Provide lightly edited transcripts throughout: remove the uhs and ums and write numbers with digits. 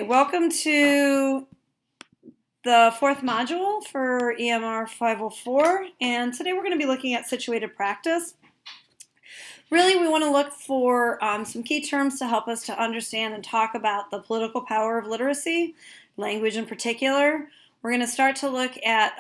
Welcome to the fourth module for EMR 504, and today we're going to be looking at situated practice. Really, we want to look for some key terms to help us to understand and talk about the political power of literacy, language in particular. We're going to start to look at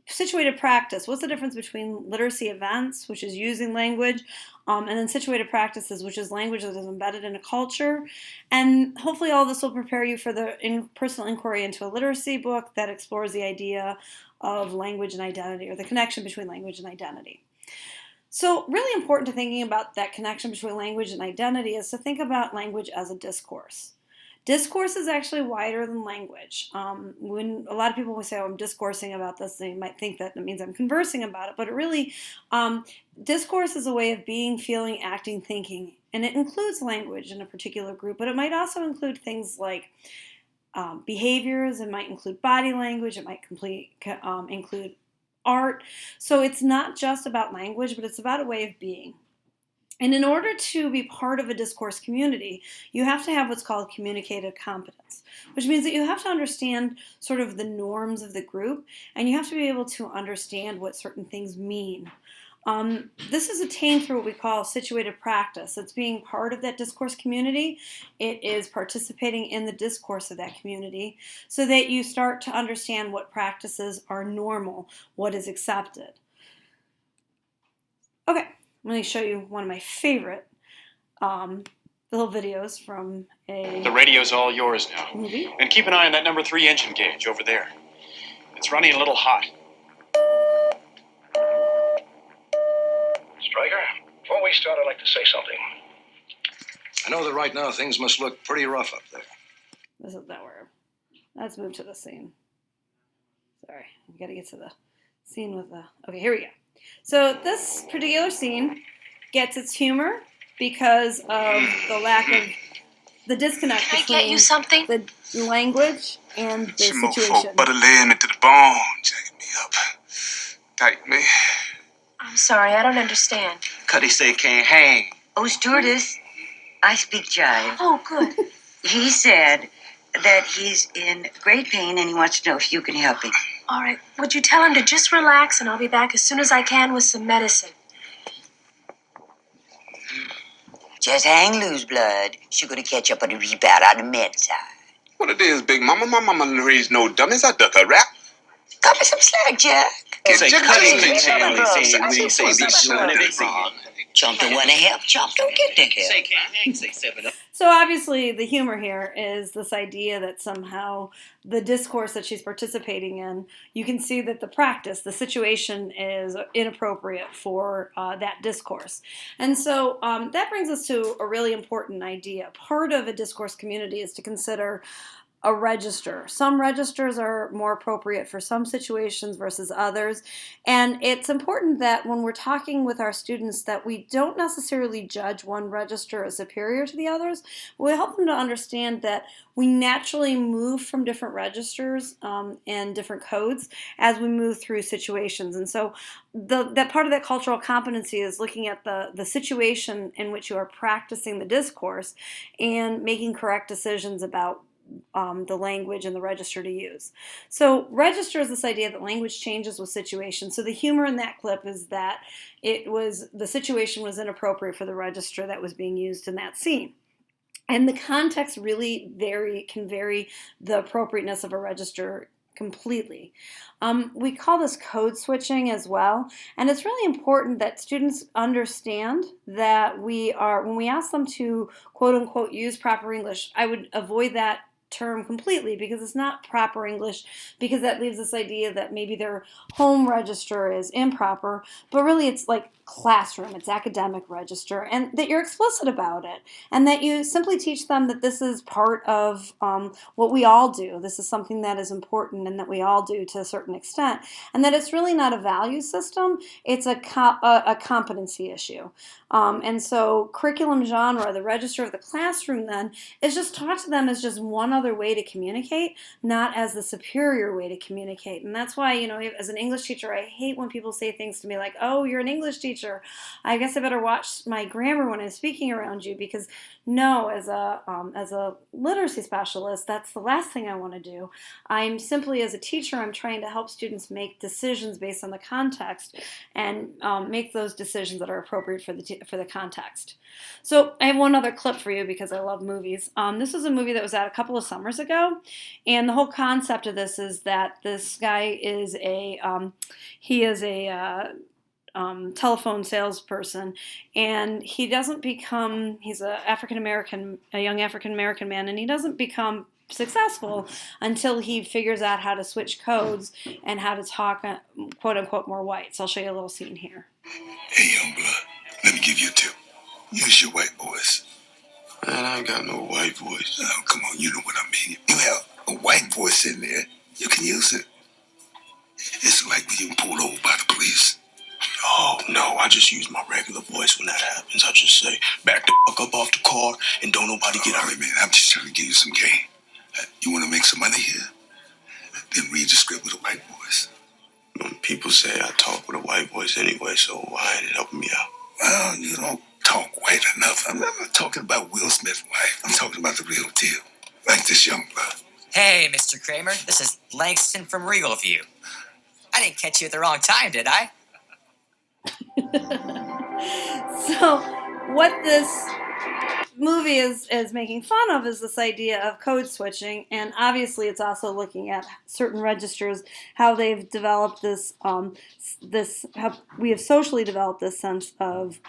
situated practice. What's the difference between literacy events, which is using language, and then situated practices, which is language that is embedded in a culture. And hopefully all this will prepare you for the personal inquiry into a literacy book that explores the idea of language and identity, or the connection between language and identity. So really important to thinking about that connection between language and identity is to think about language as a discourse. Discourse is actually wider than language. When a lot of people will say, oh, I'm discoursing about this, they might think that it means I'm conversing about it, but it really, discourse is a way of being, feeling, acting, thinking, and it includes language in a particular group, but it might also include things like behaviors, it might include body language, it might include art. So it's not just about language, but it's about a way of being. And in order to be part of a discourse community, you have to have what's called communicative competence, which means that you have to understand sort of the norms of the group, and you have to be able to understand what certain things mean. This is attained through what we call situated practice. It's being part of that discourse community. It is participating in the discourse of that community so that you start to understand what practices are normal, what is accepted. Okay. I'm going to show you one of my favorite little videos from a The radio's all yours now. movie. And keep an eye on that number 3 engine gauge over there. It's running a little hot. Stryker, before we start, I'd like to say something. I know that right now things must look pretty rough up there. This is that word. Let's move to the scene. Sorry, we got to get to the scene with the... Okay, here we go. So this particular scene gets its humor because of the lack of the disconnect Can I between get you something? the language and the Some more situation. folk butter laying me to the bone, jacking me up. Tight me. I'm sorry, I don't understand. Cuddy say can't hang. Oh, stewardess, I speak jive. Oh, good. He said that he's in great pain and he wants to know if you can help him. All right, would you tell him to just relax and I'll be back as soon as I can with some medicine? Just hang loose, blood. She's gonna catch up on the rebound on the med side. What it is, Big Mama? My mama didn't raise no dummies. I duck a rap. Cut me some slack, Jack. Say Jack, Cuddy Jack, ain't Jack, only Jack, saying Jack, when he Jack, say Jack, these Jack, things. Jack, Chump don't want to help. Chump don't get the help. Say can't hang, say 7 up. So obviously the humor here is this idea that somehow the discourse that she's participating in, you can see that the practice, the situation is inappropriate for that discourse. And so that brings us to a really important idea. Part of a discourse community is to consider a register. Some registers are more appropriate for some situations versus others. And it's important that when we're talking with our students that we don't necessarily judge one register as superior to the others. We help them to understand that we naturally move from different registers and different codes as we move through situations. And so that part of that cultural competency is looking at the situation in which you are practicing the discourse and making correct decisions about the language and the register to use. So register is this idea that language changes with situation. So the humor in that clip is that the situation was inappropriate for the register that was being used in that scene. And the context really can vary the appropriateness of a register completely. We call this code switching as well, and it's really important that students understand that when we ask them to quote unquote use proper English, I would avoid that term completely because it's not proper English, because that leaves this idea that maybe their home register is improper, but really it's like classroom, it's academic register, and that you're explicit about it, and that you simply teach them that this is part of what we all do. This is something that is important and that we all do to a certain extent, and that it's really not a value system, it's a competency issue. And so curriculum genre, the register of the classroom then, is just taught to them as just one other another way to communicate, not as the superior way to communicate. And that's why, as an English teacher, I hate when people say things to me like, oh, you're an English teacher, I guess I better watch my grammar when I'm speaking around you, because no, as a literacy specialist, that's the last thing I want to do. I'm simply, as a teacher, I'm trying to help students make decisions based on the context, and make those decisions that are appropriate for the context. So I have one other clip for you because I love movies. This is a movie that was out a couple of summers ago, and the whole concept of this is that this guy is a telephone salesperson, and he's a young African American man, and he doesn't become successful until he figures out how to switch codes and how to talk, quote unquote, more white. So I'll show you a little scene here. Hey, young blood, let me give you a tip. Use your white voice. Man, I ain't got no white voice. Oh, come on, you know what I mean. You have a white voice in there, you can use it. It's like when you pulled over by the police. Oh, no, I just use my regular voice when that happens. I just say, back the fuck up off the car and don't nobody get out. All right, man, I'm just trying to give you some game. You want to make some money here? Then read the script with a white voice. People say I talk with a white voice anyway, so why ain't it helping me out? Well, you don't talk white enough. I'm not talking about Will Smith's wife. I'm talking about the real deal. Like this young blood. Hey, Mr. Kramer, this is Langston from Regal View. I didn't catch you at the wrong time, did I? So what this movie is making fun of is this idea of code switching, and obviously it's also looking at certain registers, how they've developed how we have socially developed this sense of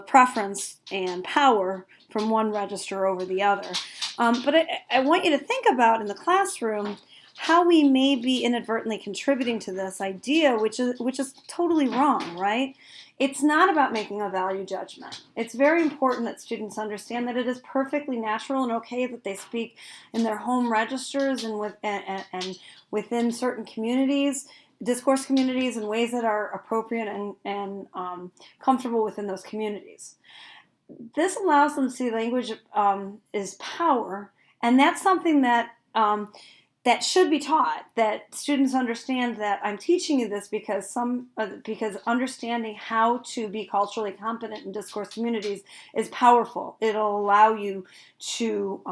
preference and power from one register over the other. But I want you to think about in the classroom how we may be inadvertently contributing to this idea, which is totally wrong, right? It's not about making a value judgment. It's very important that students understand that it is perfectly natural and okay that they speak in their home registers and within certain communities, discourse communities, in ways that are appropriate and comfortable within those communities. This allows them to see language is power, and that's something that that should be taught, that students understand that I'm teaching you this because understanding how to be culturally competent in discourse communities is powerful. It'll allow you to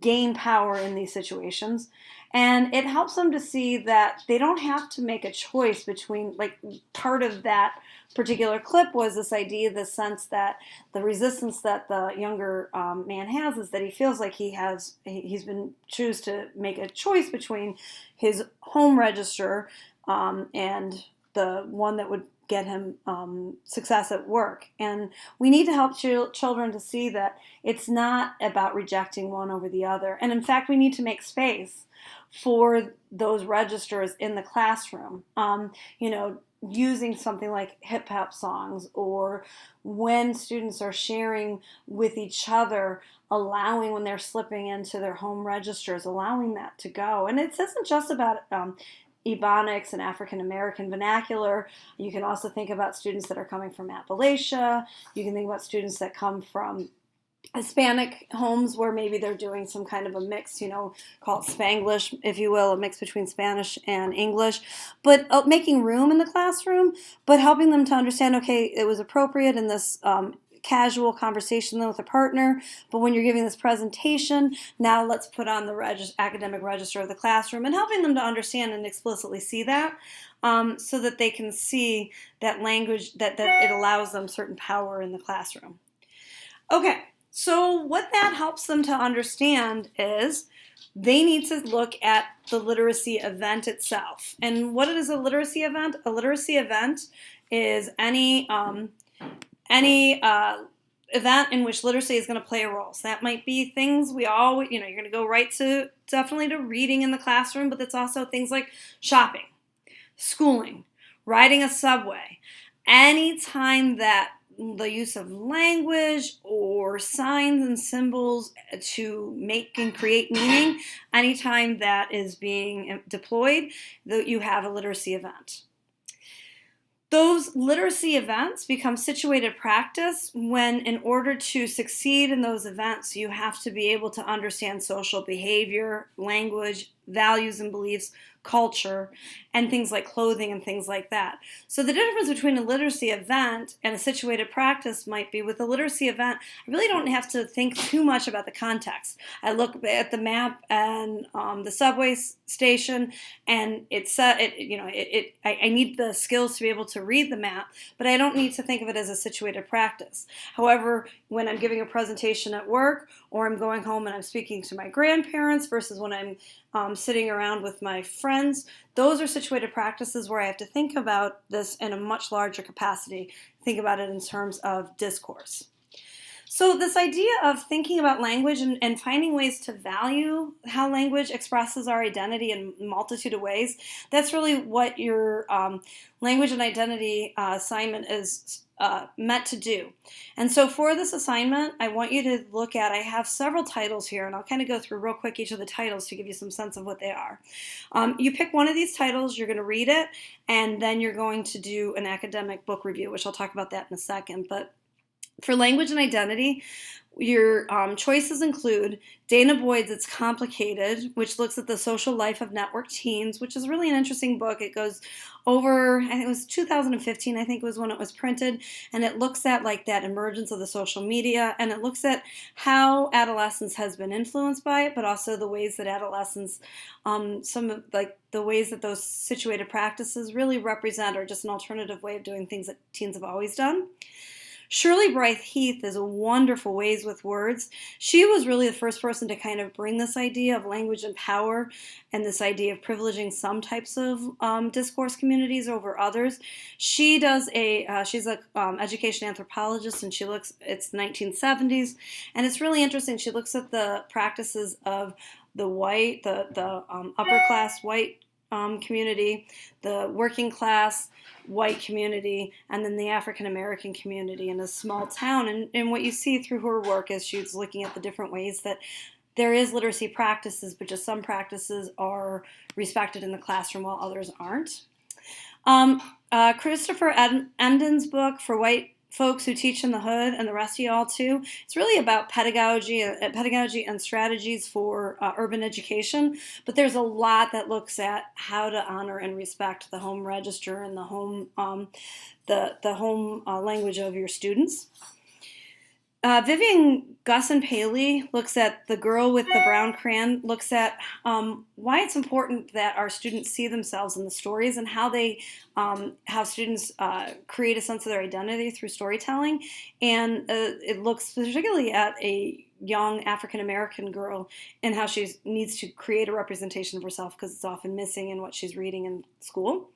gain power in these situations, and it helps them to see that they don't have to make a choice between, like, part of that particular clip was this idea, this sense that the resistance that the younger man has is that he feels like he's been choose to make a choice between his home register and the one that would get him success at work. And we need to help children to see that it's not about rejecting one over the other. And in fact, we need to make space for those registers in the classroom. Using something like hip hop songs, or when students are sharing with each other, allowing, when they're slipping into their home registers, allowing that to go. And it isn't just about Ebonics and African American vernacular. You can also think about students that are coming from Appalachia. You can think about students that come from Hispanic homes where maybe they're doing some kind of a mix, called Spanglish, if you will, a mix between Spanish and English, but making room in the classroom, but helping them to understand, okay, it was appropriate in this casual conversation with a partner, but when you're giving this presentation, now let's put on the academic register of the classroom, and helping them to understand and explicitly see that, so that they can see that language, that it allows them certain power in the classroom. Okay. So what that helps them to understand is they need to look at the literacy event itself. And what is a literacy event? A literacy event is any event in which literacy is going to play a role. So that might be things we all, you're going to go right to, definitely to reading in the classroom, but it's also things like shopping, schooling, riding a subway. Anytime that the use of language or signs and symbols to make and create meaning, anytime that is being deployed, you have a literacy event. Those literacy events become situated practice when, in order to succeed in those events, you have to be able to understand social behavior, language, values and beliefs, culture, and things like clothing and things like that. So the difference between a literacy event and a situated practice might be, with a literacy event, I really don't have to think too much about the context. I look at the map and the subway station, and I need the skills to be able to read the map, but I don't need to think of it as a situated practice. However, when I'm giving a presentation at work, or I'm going home and I'm speaking to my grandparents versus when I'm sitting around with my friends, those are situated practices where I have to think about this in a much larger capacity, think about it in terms of discourse. So this idea of thinking about language and finding ways to value how language expresses our identity in a multitude of ways, that's really what your language and identity assignment is meant to do. And so for this assignment, I want you to look at, I have several titles here, and I'll kind of go through real quick each of the titles to give you some sense of what they are. You pick one of these titles, you're going to read it, and then you're going to do an academic book review, which I'll talk about that in a second. But for language and identity, your choices include Dana Boyd's It's Complicated, which looks at the social life of network teens, which is really an interesting book. It goes over, I think it was 2015, I think was when it was printed, and it looks at like that emergence of the social media, and it looks at how adolescence has been influenced by it, but also the ways that adolescents, some of like the ways that those situated practices really represent, or just an alternative way of doing things that teens have always done. Shirley Brythe Heath is a wonderful Ways with Words. She was really the first person to kind of bring this idea of language and power and this idea of privileging some types of discourse communities over others. She does she's an education anthropologist, and she looks, it's 1970s, and it's really interesting. She looks at the practices of the white, the upper class white community, the working class white community, and then the African American community in a small town. And what you see through her work is she's looking at the different ways that there is literacy practices, but just some practices are respected in the classroom while others aren't. Christopher Emden's book, For White Folks Who Teach in the Hood, and the rest of y'all too, it's really about pedagogy and strategies for urban education, but there's a lot that looks at how to honor and respect the home register and the home language of your students. Vivian Gusson-Paley looks at The Girl with the Brown Crayon, looks at why it's important that our students see themselves in the stories, and how they how students create a sense of their identity through storytelling. And it looks particularly at a young African American girl and how she needs to create a representation of herself because it's often missing in what she's reading in school.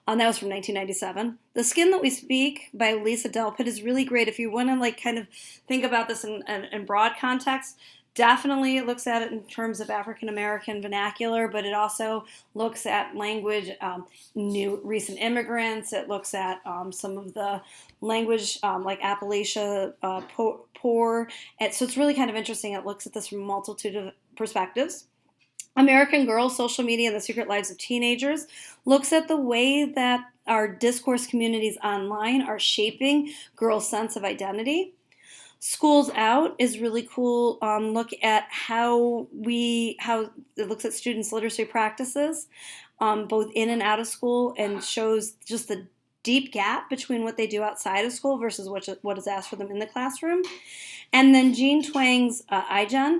That was from 1997. The Skin That We Speak by Lisa Delpit is really great. If you want to like kind of think about this in broad context, definitely it looks at it in terms of African American vernacular, but it also looks at language, recent immigrants. It looks at some of the language like Appalachia poor. So it's really kind of interesting. It looks at this from a multitude of perspectives. American Girl, Social Media and the Secret Lives of Teenagers looks at the way that our discourse communities online are shaping girls' sense of identity. Schools Out is really cool. Look at how it looks at students' literacy practices, both in and out of school, and shows just the deep gap between what they do outside of school versus what is asked for them in the classroom. And then Jean Twang's iGen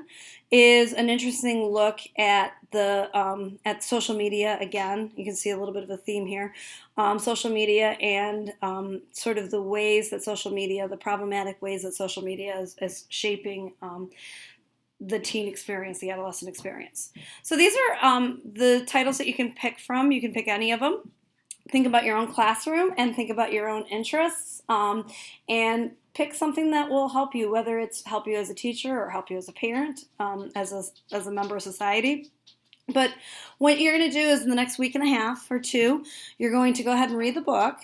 is an interesting look at at social media. Again, you can see a little bit of a theme here. Social media and sort of the ways that social media, the problematic ways that social media is shaping the teen experience, the adolescent experience. So these are the titles that you can pick from. You can pick any of them. Think about your own classroom and think about your own interests, and pick something that will help you, whether it's help you as a teacher or help you as a parent, as a member of society. But what you're going to do is in the next week and a half or two, you're going to go ahead and read the book,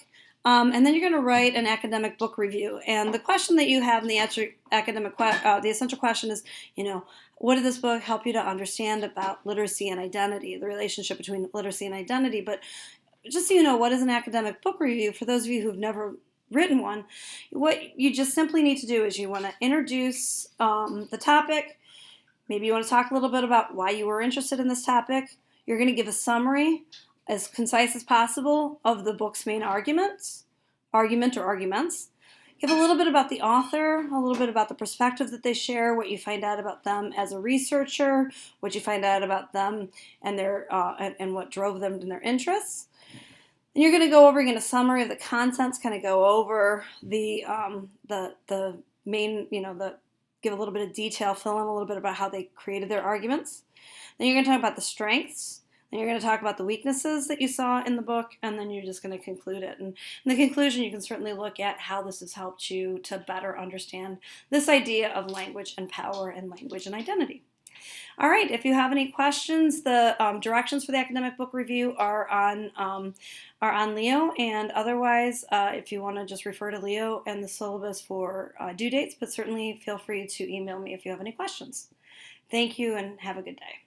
and then you're going to write an academic book review. And the question that you have in the the essential question is, what did this book help you to understand about literacy and identity, the relationship between literacy and identity? But just so you know, what is an academic book review? For those of you who've never written one, what you just simply need to do is you want to introduce the topic. Maybe you want to talk a little bit about why you were interested in this topic. You're going to give a summary, as concise as possible, of the book's main argument or arguments. Give a little bit about the author, a little bit about the perspective that they share, what you find out about them as a researcher, what you find out about them and their and what drove them in their interests. And you're going to go over again a summary of the contents, kind of go over the main, give a little bit of detail, fill in a little bit about how they created their arguments. Then you're going to talk about the strengths. Then you're going to talk about the weaknesses that you saw in the book, and then you're just going to conclude it. And in the conclusion, you can certainly look at how this has helped you to better understand this idea of language and power and language and identity. All right, if you have any questions, the directions for the academic book review are on Leo, and otherwise, if you want to just refer to Leo and the syllabus for due dates, but certainly feel free to email me if you have any questions. Thank you, and have a good day.